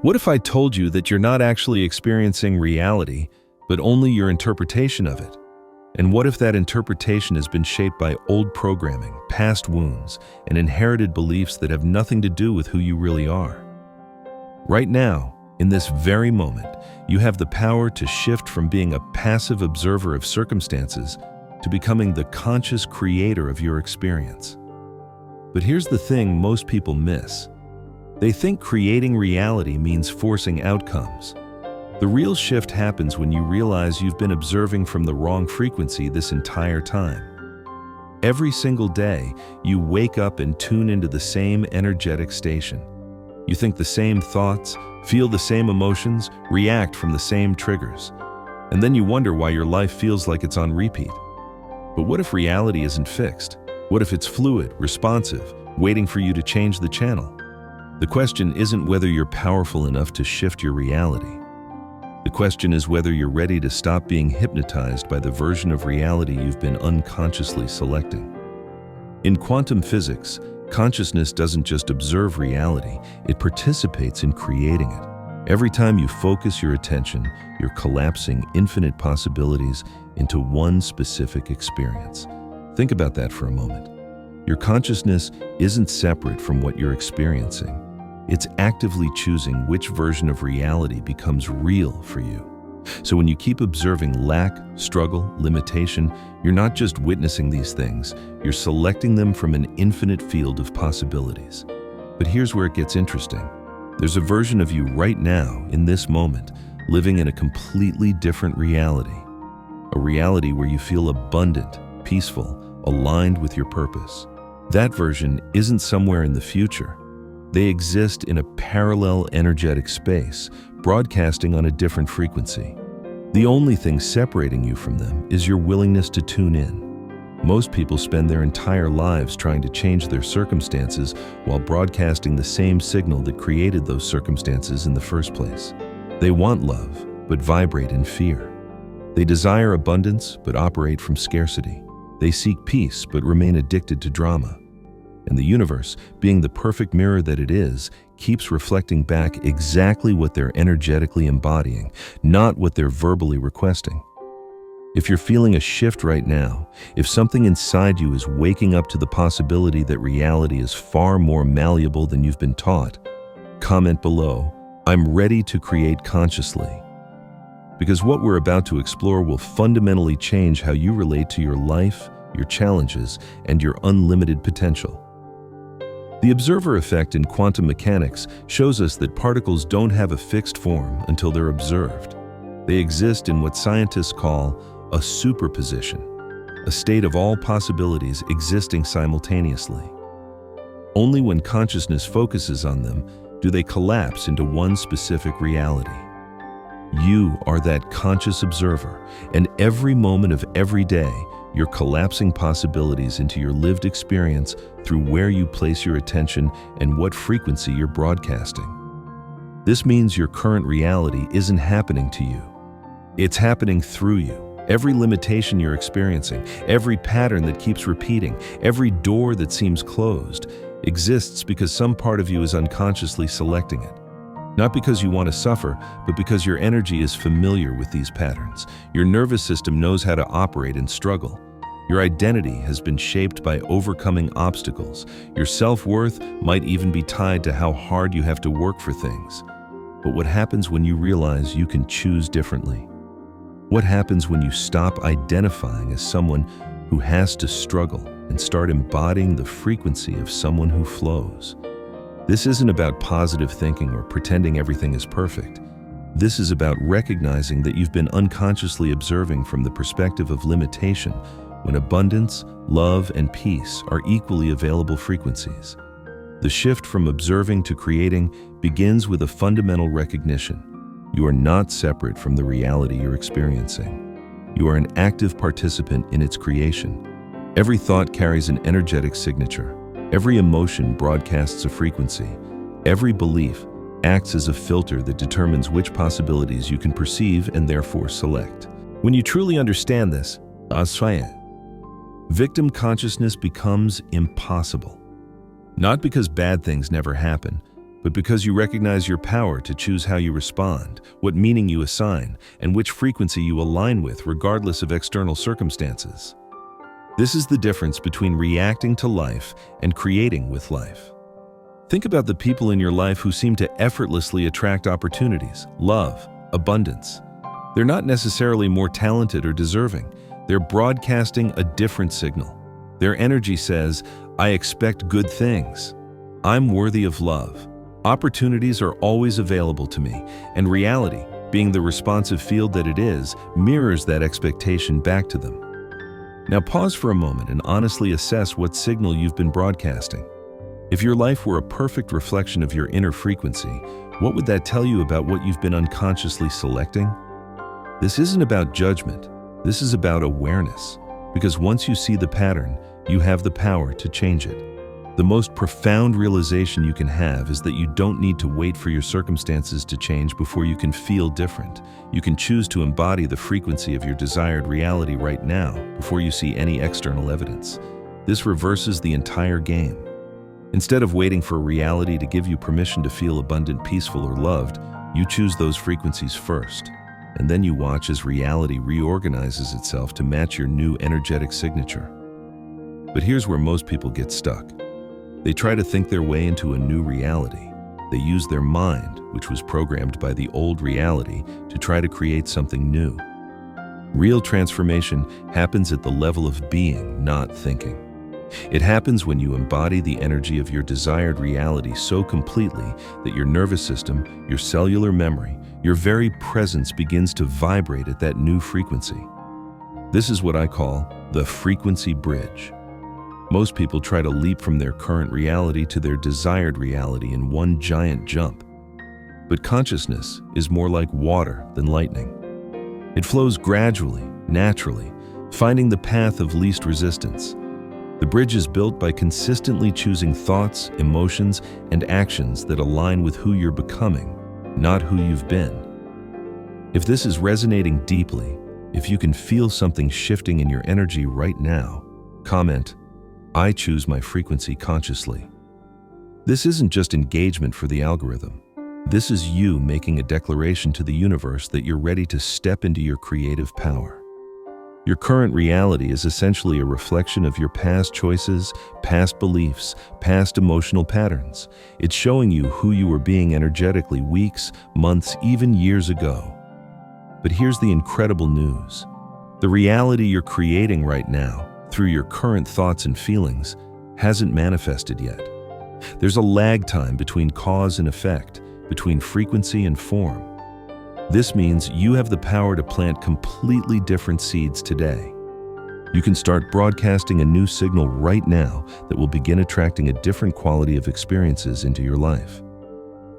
What if I told you that you're not actually experiencing reality, but only your interpretation of it? And what if that interpretation has been shaped by old programming, past wounds, and inherited beliefs that have nothing to do with who you really are? Right now, in this very moment, you have the power to shift from being a passive observer of circumstances to becoming the conscious creator of your experience. But here's the thing most people miss. They think creating reality means forcing outcomes. The real shift happens when you realize you've been observing from the wrong frequency this entire time. Every single day, you wake up and tune into the same energetic station. You think the same thoughts, feel the same emotions, react from the same triggers. And then you wonder why your life feels like it's on repeat. But what if reality isn't fixed? What if it's fluid, responsive, waiting for you to change the channel? The question isn't whether you're powerful enough to shift your reality. The question is whether you're ready to stop being hypnotized by the version of reality you've been unconsciously selecting. In quantum physics, consciousness doesn't just observe reality, it participates in creating it. Every time you focus your attention, you're collapsing infinite possibilities into one specific experience. Think about that for a moment. Your consciousness isn't separate from what you're experiencing. It's actively choosing which version of reality becomes real for you. So when you keep observing lack, struggle, limitation, you're not just witnessing these things, you're selecting them from an infinite field of possibilities. But here's where it gets interesting. There's a version of you right now, in this moment, living in a completely different reality. A reality where you feel abundant, peaceful, aligned with your purpose. That version isn't somewhere in the future. They exist in a parallel energetic space, broadcasting on a different frequency. The only thing separating you from them is your willingness to tune in. Most people spend their entire lives trying to change their circumstances while broadcasting the same signal that created those circumstances in the first place. They want love, but vibrate in fear. They desire abundance, but operate from scarcity. They seek peace, but remain addicted to drama. And the universe, being the perfect mirror that it is, keeps reflecting back exactly what they're energetically embodying, not what they're verbally requesting. If you're feeling a shift right now, if something inside you is waking up to the possibility that reality is far more malleable than you've been taught, comment below, "I'm ready to create consciously." Because what we're about to explore will fundamentally change how you relate to your life, your challenges, and your unlimited potential. The observer effect in quantum mechanics shows us that particles don't have a fixed form until they're observed. They exist in what scientists call a superposition, a state of all possibilities existing simultaneously. Only when consciousness focuses on them do they collapse into one specific reality. You are that conscious observer, and every moment of every day, you're collapsing possibilities into your lived experience through where you place your attention and what frequency you're broadcasting. This means your current reality isn't happening to you. It's happening through you. Every limitation you're experiencing, every pattern that keeps repeating, every door that seems closed, exists because some part of you is unconsciously selecting it. Not because you want to suffer, but because your energy is familiar with these patterns. Your nervous system knows how to operate in struggle. Your identity has been shaped by overcoming obstacles. Your self-worth might even be tied to how hard you have to work for things. But what happens when you realize you can choose differently? What happens when you stop identifying as someone who has to struggle and start embodying the frequency of someone who flows? This isn't about positive thinking or pretending everything is perfect. This is about recognizing that you've been unconsciously observing from the perspective of limitation when abundance, love, and peace are equally available frequencies. The shift from observing to creating begins with a fundamental recognition. You are not separate from the reality you're experiencing. You are an active participant in its creation. Every thought carries an energetic signature. Every emotion broadcasts a frequency. Every belief acts as a filter that determines which possibilities you can perceive and therefore select. When you truly understand this, victim consciousness becomes impossible. Not because bad things never happen, but because you recognize your power to choose how you respond, what meaning you assign, and which frequency you align with regardless of external circumstances. This is the difference between reacting to life and creating with life. Think about the people in your life who seem to effortlessly attract opportunities, love, abundance. They're not necessarily more talented or deserving. They're broadcasting a different signal. Their energy says, "I expect good things. I'm worthy of love. Opportunities are always available to me," and reality, being the responsive field that it is, mirrors that expectation back to them. Now pause for a moment and honestly assess what signal you've been broadcasting. If your life were a perfect reflection of your inner frequency, what would that tell you about what you've been unconsciously selecting? This isn't about judgment. This is about awareness. Because once you see the pattern, you have the power to change it. The most profound realization you can have is that you don't need to wait for your circumstances to change before you can feel different. You can choose to embody the frequency of your desired reality right now before you see any external evidence. This reverses the entire game. Instead of waiting for reality to give you permission to feel abundant, peaceful, or loved, you choose those frequencies first. And then you watch as reality reorganizes itself to match your new energetic signature. But here's where most people get stuck. They try to think their way into a new reality. They use their mind, which was programmed by the old reality, to try to create something new. Real transformation happens at the level of being, not thinking. It happens when you embody the energy of your desired reality so completely that your nervous system, your cellular memory, your very presence begins to vibrate at that new frequency. This is what I call the frequency bridge. Most people try to leap from their current reality to their desired reality in one giant jump. But consciousness is more like water than lightning. It flows gradually, naturally, finding the path of least resistance. The bridge is built by consistently choosing thoughts, emotions, and actions that align with who you're becoming, not who you've been. If this is resonating deeply, if you can feel something shifting in your energy right now, comment, "I choose my frequency consciously." This isn't just engagement for the algorithm. This is you making a declaration to the universe that you're ready to step into your creative power. Your current reality is essentially a reflection of your past choices, past beliefs, past emotional patterns. It's showing you who you were being energetically weeks, months, even years ago. But here's the incredible news. The reality you're creating right now, through your current thoughts and feelings, hasn't manifested yet. There's a lag time between cause and effect, between frequency and form. This means you have the power to plant completely different seeds today. You can start broadcasting a new signal right now that will begin attracting a different quality of experiences into your life.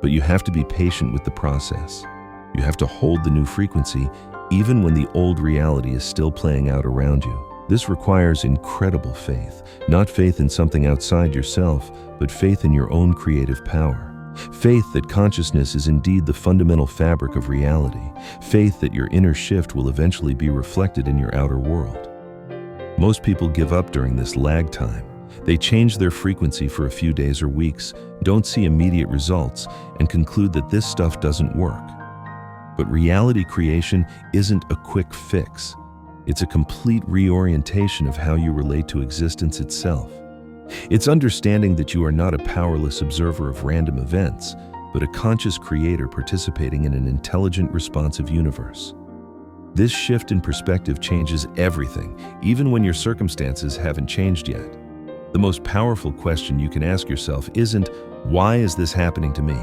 But you have to be patient with the process. You have to hold the new frequency even when the old reality is still playing out around you. This requires incredible faith, not faith in something outside yourself, but faith in your own creative power. Faith that consciousness is indeed the fundamental fabric of reality. Faith that your inner shift will eventually be reflected in your outer world. Most people give up during this lag time. They change their frequency for a few days or weeks, don't see immediate results, and conclude that this stuff doesn't work. But reality creation isn't a quick fix. It's a complete reorientation of how you relate to existence itself. It's understanding that you are not a powerless observer of random events, but a conscious creator participating in an intelligent, responsive universe. This shift in perspective changes everything, even when your circumstances haven't changed yet. The most powerful question you can ask yourself isn't, "Why is this happening to me?"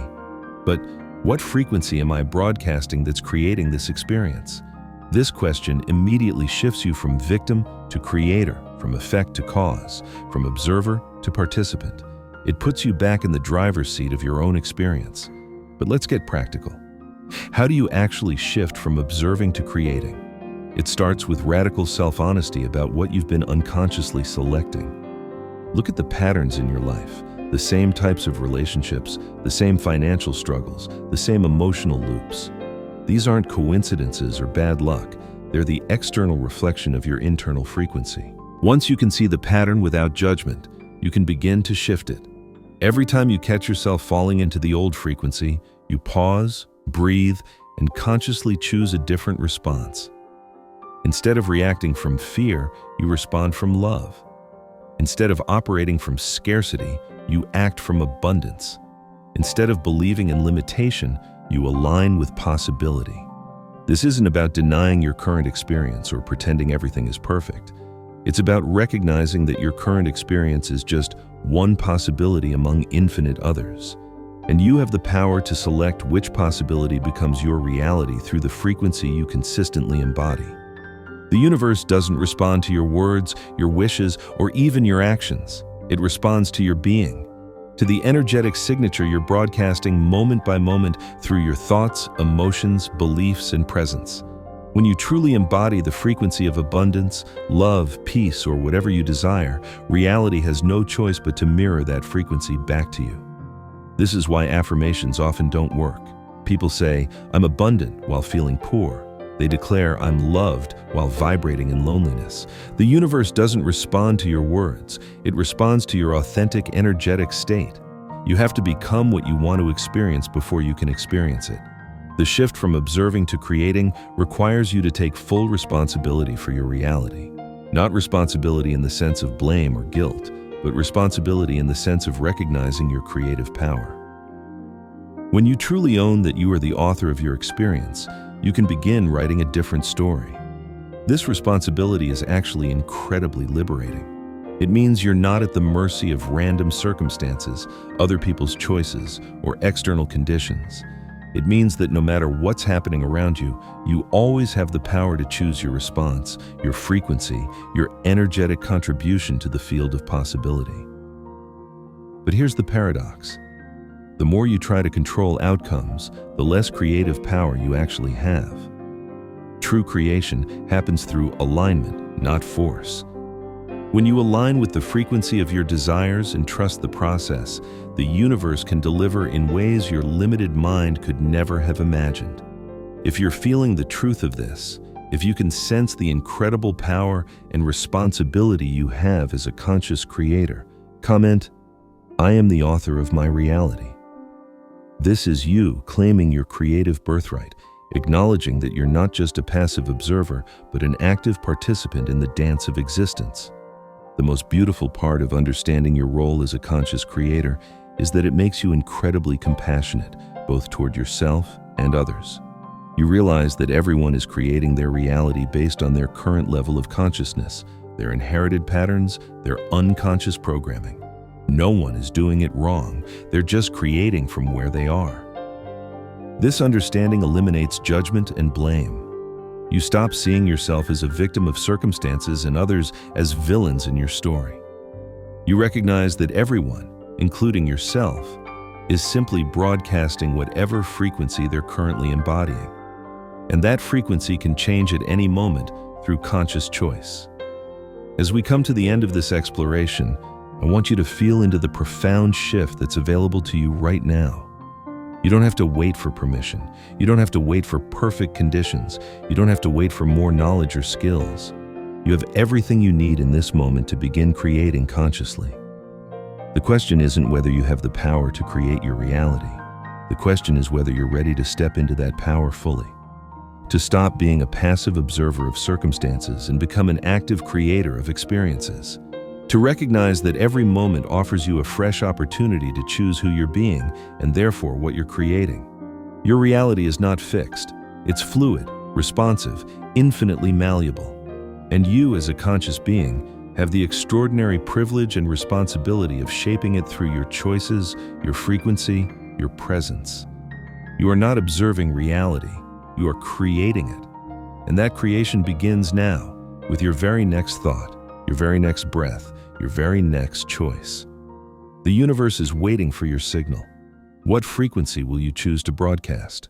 but "What frequency am I broadcasting that's creating this experience?" This question immediately shifts you from victim to creator, from effect to cause, from observer to participant. It puts you back in the driver's seat of your own experience. But let's get practical. How do you actually shift from observing to creating? It starts with radical self-honesty about what you've been unconsciously selecting. Look at the patterns in your life, the same types of relationships, the same financial struggles, the same emotional loops. These aren't coincidences or bad luck. They're the external reflection of your internal frequency. Once you can see the pattern without judgment, you can begin to shift it. Every time you catch yourself falling into the old frequency, you pause, breathe, and consciously choose a different response. Instead of reacting from fear, you respond from love. Instead of operating from scarcity, you act from abundance. Instead of believing in limitation, you align with possibility. This isn't about denying your current experience or pretending everything is perfect. It's about recognizing that your current experience is just one possibility among infinite others. And you have the power to select which possibility becomes your reality through the frequency you consistently embody. The universe doesn't respond to your words, your wishes, or even your actions. It responds to your being, to the energetic signature you're broadcasting moment by moment through your thoughts, emotions, beliefs, and presence. When you truly embody the frequency of abundance, love, peace, or whatever you desire, reality has no choice but to mirror that frequency back to you. This is why affirmations often don't work. People say, "I'm abundant," while feeling poor. They declare, "I'm loved," while vibrating in loneliness. The universe doesn't respond to your words. It responds to your authentic, energetic state. You have to become what you want to experience before you can experience it. The shift from observing to creating requires you to take full responsibility for your reality. Not responsibility in the sense of blame or guilt, but responsibility in the sense of recognizing your creative power. When you truly own that you are the author of your experience, you can begin writing a different story. This responsibility is actually incredibly liberating. It means you're not at the mercy of random circumstances, other people's choices, or external conditions. It means that no matter what's happening around you, you always have the power to choose your response, your frequency, your energetic contribution to the field of possibility. But here's the paradox. The more you try to control outcomes, the less creative power you actually have. True creation happens through alignment, not force. When you align with the frequency of your desires and trust the process, the universe can deliver in ways your limited mind could never have imagined. If you're feeling the truth of this, if you can sense the incredible power and responsibility you have as a conscious creator, comment, "I am the author of my reality." This is you claiming your creative birthright, acknowledging that you're not just a passive observer, but an active participant in the dance of existence. The most beautiful part of understanding your role as a conscious creator is that it makes you incredibly compassionate, both toward yourself and others. You realize that everyone is creating their reality based on their current level of consciousness, their inherited patterns, their unconscious programming. No one is doing it wrong, they're just creating from where they are. This understanding eliminates judgment and blame. You stop seeing yourself as a victim of circumstances and others as villains in your story. You recognize that everyone, including yourself, is simply broadcasting whatever frequency they're currently embodying. And that frequency can change at any moment through conscious choice. As we come to the end of this exploration, I want you to feel into the profound shift that's available to you right now. You don't have to wait for permission. You don't have to wait for perfect conditions. You don't have to wait for more knowledge or skills. You have everything you need in this moment to begin creating consciously. The question isn't whether you have the power to create your reality. The question is whether you're ready to step into that power fully. To stop being a passive observer of circumstances and become an active creator of experiences. To recognize that every moment offers you a fresh opportunity to choose who you're being and therefore what you're creating. Your reality is not fixed. It's fluid, responsive, infinitely malleable. And you, as a conscious being, have the extraordinary privilege and responsibility of shaping it through your choices, your frequency, your presence. You are not observing reality. You are creating it. And that creation begins now with your very next thought, your very next breath, your very next choice. The universe is waiting for your signal. What frequency will you choose to broadcast?